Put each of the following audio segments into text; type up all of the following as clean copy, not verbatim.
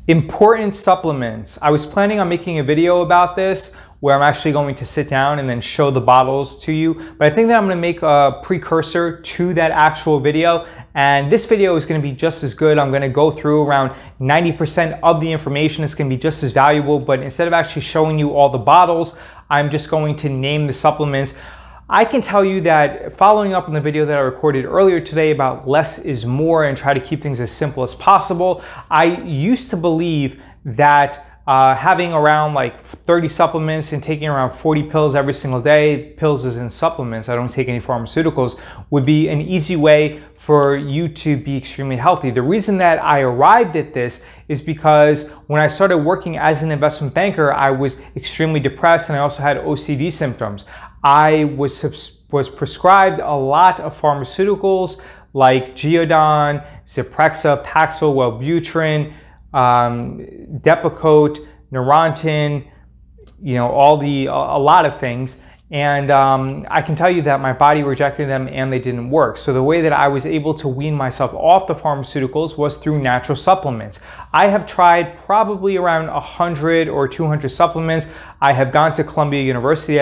Important supplements. I was planning on making a video about this where I'm actually going to sit down and then show the bottles to you, but I think that I'm going to make a precursor to that actual video, and this video is going to be just as good. I'm going to go through around 90% of the information. It's going to be just as valuable, but instead of actually showing you all the bottles, I'm just going to name the supplements. I can tell you that following up on the video that I recorded earlier today about less is more and try to keep things as simple as possible, I used to believe that having around like 30 supplements and taking around 40 pills every single day, pills as in supplements, I don't take any pharmaceuticals, would be an easy way for you to be extremely healthy. The reason that I arrived at this is because when I started working as an investment banker, I was extremely depressed and I also had OCD symptoms. I was prescribed a lot of pharmaceuticals like Geodon, Zyprexa, Paxil, Wellbutrin, Depakote, Neurontin, a lot of things. And I can tell you that my body rejected them and they didn't work. So the way that I was able to wean myself off the pharmaceuticals was through natural supplements. I have tried probably around 100 or 200 supplements. I have gone to Columbia University.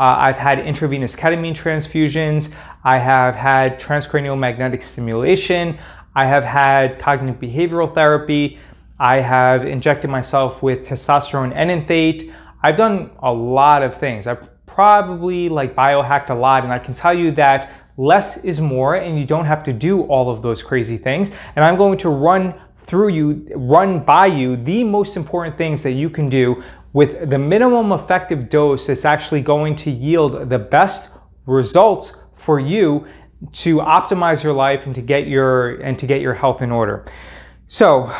I've had intravenous ketamine transfusions. I have had transcranial magnetic stimulation. I have had cognitive behavioral therapy. I have injected myself with testosterone enanthate. I've done a lot of things. I've probably biohacked a lot, and I can tell you that less is more and you don't have to do all of those crazy things. And I'm going to run by you the most important things that you can do with the minimum effective dose that's actually going to yield the best results for you to optimize your life and to get your health in order. So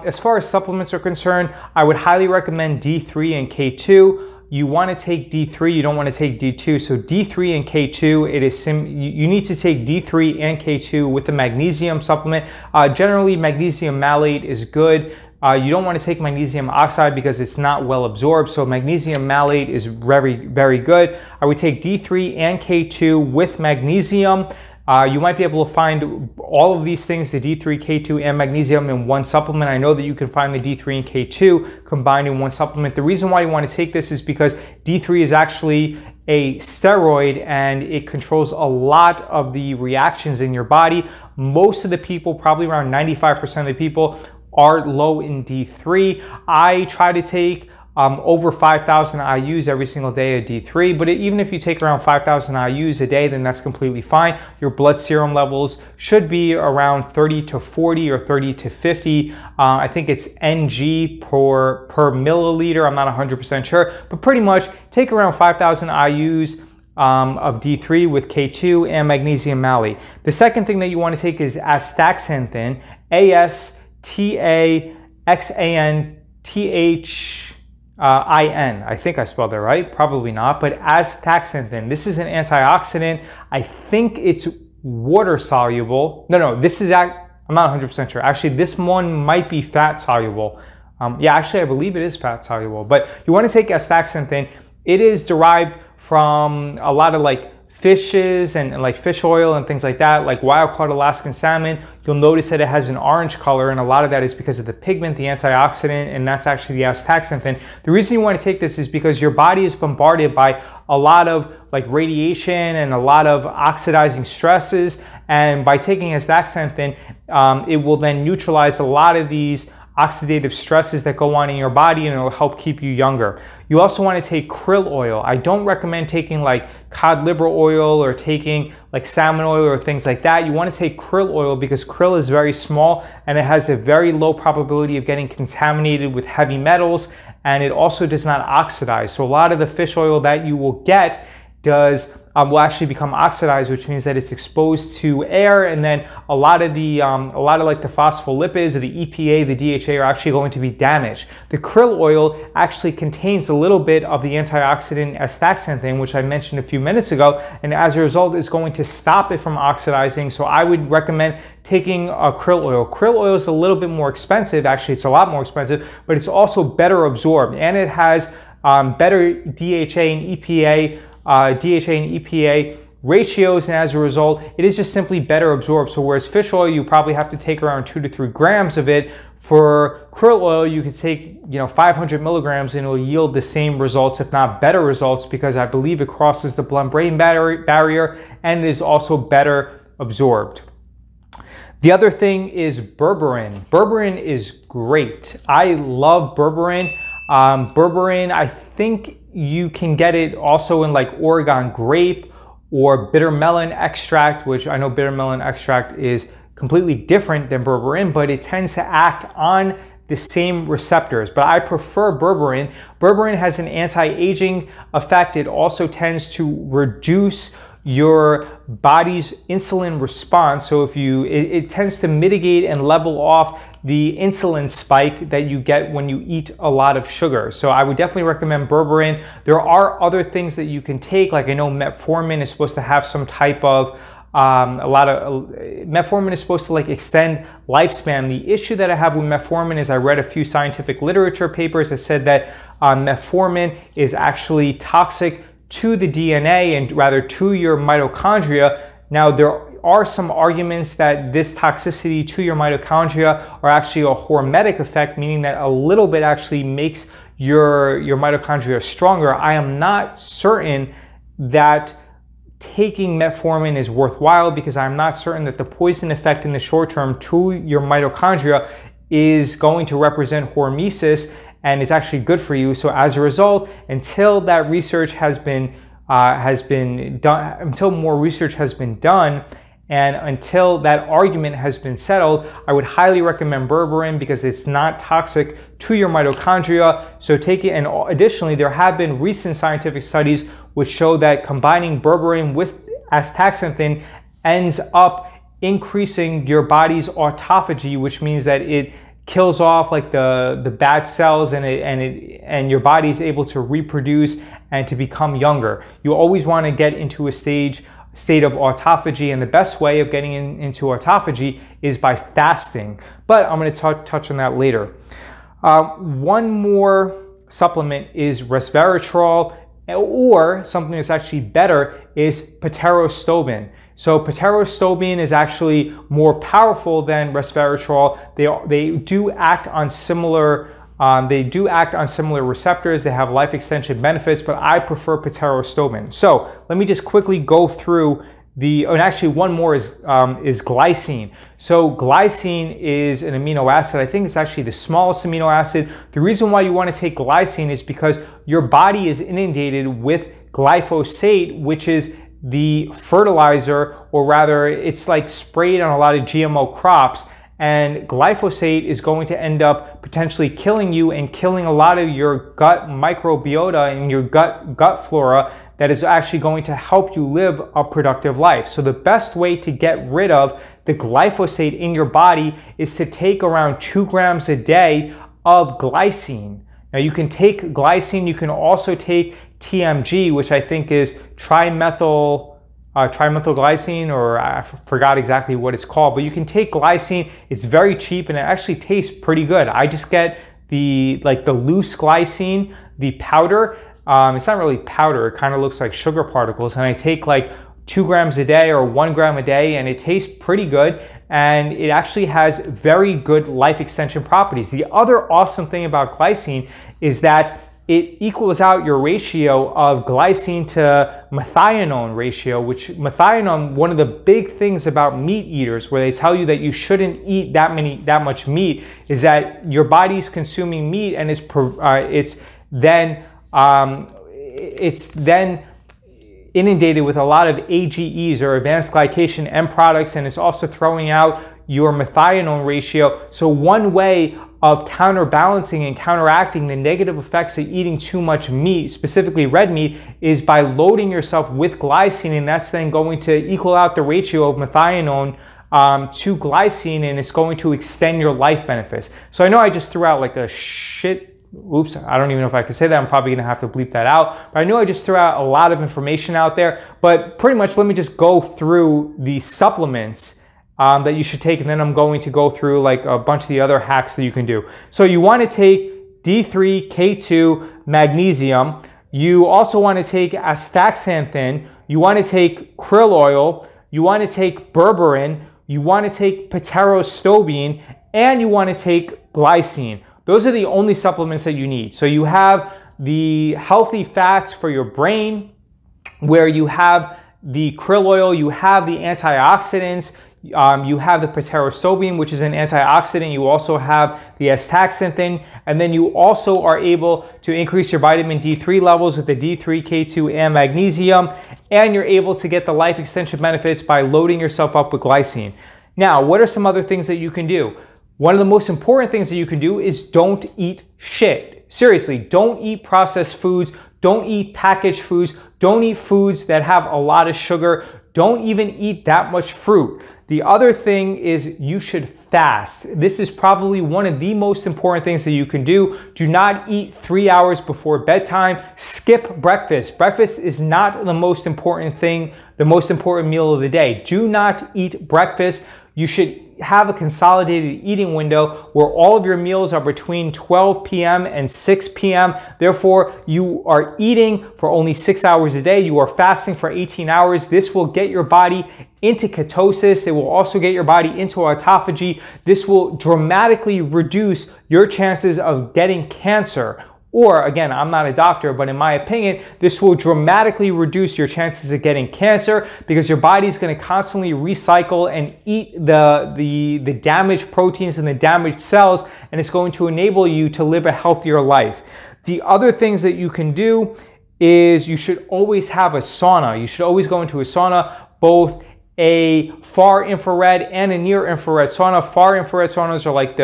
as far as supplements are concerned, I would highly recommend D3 and K2. You want to take D3, you don't want to take D2. So D3 and K2, you need to take D3 and K2 with the magnesium supplement. Generally, magnesium malate is good. You don't want to take magnesium oxide because it's not well absorbed. So magnesium malate is very, very good. I would take D3 and K2 with magnesium. You might be able to find all of these things, the D3, K2, and magnesium in one supplement. I know that you can find the D3 and K2 combined in one supplement. The reason why you want to take this is because D3 is actually a steroid and it controls a lot of the reactions in your body. Most of the people, probably around 95% of the people, are low in D3. I try to take over 5,000 IUs every single day of D3, but even if you take around 5,000 IUs a day, then that's completely fine. Your blood serum levels should be around 30 to 40 or 30 to 50. I think it's NG per milliliter. I'm not 100% sure, but pretty much take around 5,000 IUs of D3 with K2 and magnesium malate. The second thing that you want to take is astaxathin, ASTAXANTHIN. I think I spelled that right, probably not, but astaxathin. This is an antioxidant. I think it's water soluble. No, this is, I'm not 100% sure. Actually, this one might be fat soluble. Yeah, actually, I believe it is fat soluble, but you want to take astaxathin. It is derived from a lot of fishes and like fish oil and things like that, like wild-caught Alaskan salmon. You'll notice that it has an orange color, and a lot of that is because of the pigment, the antioxidant, and that's actually the astaxathin. The reason you want to take this is because your body is bombarded by a lot of radiation and a lot of oxidizing stresses, and by taking astaxathin, it will then neutralize a lot of these oxidative stresses that go on in your body, and it will help keep you younger. You also want to take krill oil. I don't recommend taking cod liver oil or taking salmon oil or things like that. You want to take krill oil because krill is very small and it has a very low probability of getting contaminated with heavy metals, and it also does not oxidize. So a lot of the fish oil that you will get will actually become oxidized, which means that it's exposed to air, and then a lot of the phospholipids, or the EPA, the DHA, are actually going to be damaged. The krill oil actually contains a little bit of the antioxidant astaxanthin, which I mentioned a few minutes ago, and as a result, is going to stop it from oxidizing. So I would recommend taking krill oil. Krill oil is a little bit more expensive. Actually, it's a lot more expensive, but it's also better absorbed, and it has better DHA and EPA ratios, and as a result, it is just simply better absorbed. So whereas fish oil, you probably have to take around 2 to 3 grams of it For krill oil, you could take 500 milligrams and it will yield the same results, if not better results, because I believe it crosses the blood-brain barrier and is also better absorbed. The other thing is berberine. Berberine is great. I love berberine. Berberine, I think you can get it also in like Oregon grape or bitter melon extract, which I know bitter melon extract is completely different than berberine, but it tends to act on the same receptors. But I prefer berberine. Berberine has an anti-aging effect. It also tends to reduce your body's insulin response. So if it tends to mitigate and level off the insulin spike that you get when you eat a lot of sugar. So I would definitely recommend berberine. There are other things that you can take, like I know metformin is supposed to have some type of metformin is supposed to like extend lifespan. The issue that I have with metformin is I read a few scientific literature papers that said that metformin is actually toxic to the DNA and rather to your mitochondria. Now there are some arguments that this toxicity to your mitochondria are actually a hormetic effect, meaning that a little bit actually makes your mitochondria stronger. I am not certain that taking metformin is worthwhile because I'm not certain that the poison effect in the short term to your mitochondria is going to represent hormesis and is actually good for you. So as a result, until that research has been done, until more research has been done, and until that argument has been settled, I would highly recommend berberine because it's not toxic to your mitochondria. So take it. And additionally, there have been recent scientific studies which show that combining berberine with astaxathin ends up increasing your body's autophagy, which means that it kills off like the bad cells and your body is able to reproduce and to become younger. You always want to get into a state of autophagy, and the best way of getting into autophagy is by fasting. But I'm going to touch on that later. One more supplement is resveratrol, or something that's actually better is pterostilbene. So pterostilbene is actually more powerful than resveratrol. They do act on similar receptors. They have life extension benefits, but I prefer pterostilbene. So let me just quickly go through and actually one more is glycine. So glycine is an amino acid. I think it's actually the smallest amino acid. The reason why you want to take glycine is because your body is inundated with glyphosate, which is the fertilizer, or rather it's like sprayed on a lot of GMO crops, and glyphosate is going to end up potentially killing you and killing a lot of your gut microbiota and your gut flora that is actually going to help you live a productive life. So the best way to get rid of the glyphosate in your body is to take around 2 grams a day of glycine. Now you can take glycine, you can also take TMG, which I think is trimethylglycine, or I forgot exactly what it's called, but you can take glycine. It's very cheap and it actually tastes pretty good. I just get the loose glycine, the powder. It's not really powder, it kind of looks like sugar particles, and I take like 2 grams a day or 1 gram a day, and it tastes pretty good, and it actually has very good life extension properties. The other awesome thing about glycine is that it equals out your ratio of glycine to methionine ratio, which methionine, one of the big things about meat eaters, where they tell you that you shouldn't eat that much meat, is that your body's consuming meat and it's then inundated with a lot of AGEs, or advanced glycation end products, and it's also throwing out your methionine ratio. So one way of counterbalancing and counteracting the negative effects of eating too much meat, specifically red meat, is by loading yourself with glycine, and that's then going to equal out the ratio of methionine to glycine, and it's going to extend your life benefits. So I know I just threw out like a oops, I don't even know if I can say that. I'm probably gonna have to bleep that out. But I know I just threw out a lot of information out there, but pretty much let me just go through the supplements that you should take, and then I'm going to go through like a bunch of the other hacks that you can do. So you want to take D3, K2, magnesium. You also want to take astaxanthin. You want to take krill oil. You want to take berberine. You want to take pterostilbene, and you want to take glycine. Those are the only supplements that you need. So you have the healthy fats for your brain, where you have the krill oil, you have the antioxidants, you have the pterostilbene, which is an antioxidant. You also have the astaxathin, and then you also are able to increase your vitamin D3 levels with the D3, K2, and magnesium, and you're able to get the life extension benefits by loading yourself up with glycine. Now, what are some other things that you can do? One of the most important things that you can do is don't eat shit. Seriously, don't eat processed foods, don't eat packaged foods, don't eat foods that have a lot of sugar, don't even eat that much fruit. The other thing is you should fast. This is probably one of the most important things that you can do. Do not eat 3 hours before bedtime. Skip breakfast. Breakfast is not the most important thing, the most important meal of the day. Do not eat breakfast. You should have a consolidated eating window where all of your meals are between 12 p.m. and 6 p.m. Therefore, you are eating for only 6 hours a day. You are fasting for 18 hours. This will get your body into ketosis. It will also get your body into autophagy. This will dramatically reduce your chances of getting cancer. Or again, I'm not a doctor, but in my opinion, this will dramatically reduce your chances of getting cancer because your body is going to constantly recycle and eat the damaged proteins and the damaged cells, and it's going to enable you to live a healthier life. The other things that you can do is you should always have a sauna. You should always go into a sauna, both a far infrared and a near infrared sauna. Far infrared saunas are like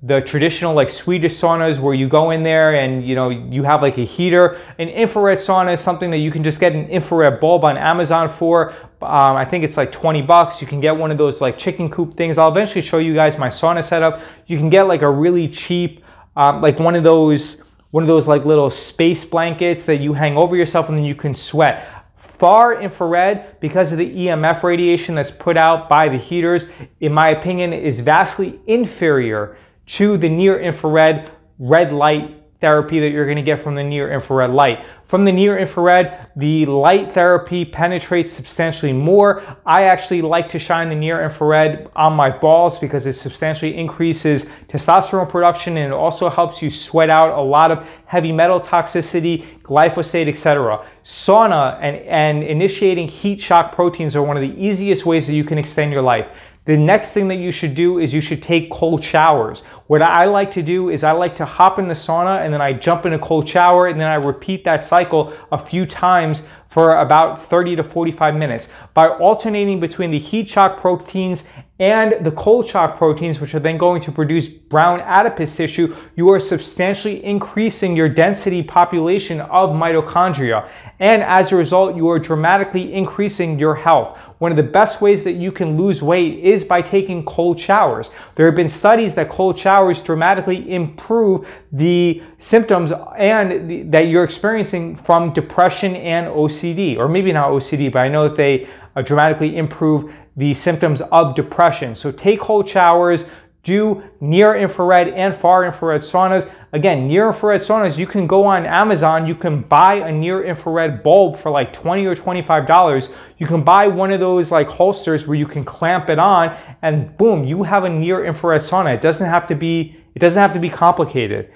the traditional like Swedish saunas where you go in there and you have like a heater. An infrared sauna is something that you can just get an infrared bulb on Amazon for. I think it's like 20 bucks. You can get one of those like chicken coop things. I'll eventually show you guys my sauna setup. You can get like a really cheap, like one of those like little space blankets that you hang over yourself and then you can sweat. Far infrared, because of the EMF radiation that's put out by the heaters, in my opinion, is vastly inferior to the near infrared red light therapy that you're going to get from the near infrared light. From the near infrared, the light therapy penetrates substantially more. I actually like to shine the near infrared on my balls because it substantially increases testosterone production, and it also helps you sweat out a lot of heavy metal toxicity, glyphosate, etc. Sauna and initiating heat shock proteins are one of the easiest ways that you can extend your life. The next thing that you should do is you should take cold showers. What I like to do is I like to hop in the sauna and then I jump in a cold shower and then I repeat that cycle a few times for about 30 to 45 minutes. By alternating between the heat shock proteins and the cold shock proteins, which are then going to produce brown adipose tissue, you are substantially increasing your density population of mitochondria. And as a result, you are dramatically increasing your health. One of the best ways that you can lose weight is by taking cold showers. There have been studies that cold showers dramatically improve the symptoms that you're experiencing from depression and OCD, or maybe not OCD, but I know that they dramatically improve the symptoms of depression. So take cold showers, do near infrared and far infrared saunas. Again, near infrared saunas, you can go on Amazon, you can buy a near infrared bulb for like $20 or $25. You can buy one of those like holsters where you can clamp it on and boom, you have a near infrared sauna. It doesn't have to be complicated.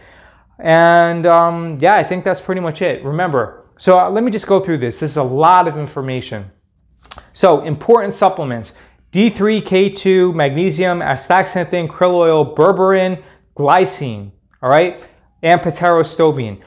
And yeah, I think that's pretty much it. Remember, so let me just go through this. This is a lot of information. So important supplements: D3, K2, magnesium, astaxanthin, krill oil, berberine, glycine, all right, and pterostilbene.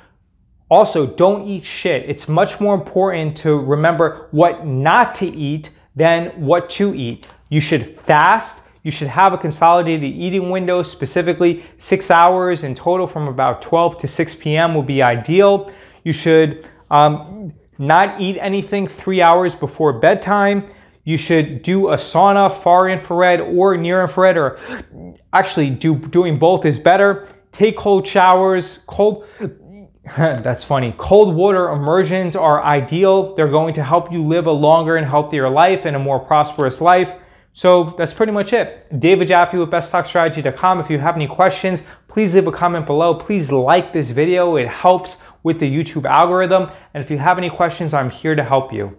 Also, don't eat shit. It's much more important to remember what not to eat than what to eat. You should fast. You should have a consolidated eating window, specifically 6 hours in total from about 12 to 6 p.m. would be ideal. You should not eat anything 3 hours before bedtime. You should do a sauna, far infrared or near infrared, or actually doing both is better. Take cold showers. That's funny. Cold water immersions are ideal. They're going to help you live a longer and healthier life and a more prosperous life. So that's pretty much it. David Jaffe with beststockstrategy.com. If you have any questions, please leave a comment below. Please like this video. It helps with the YouTube algorithm. And if you have any questions, I'm here to help you.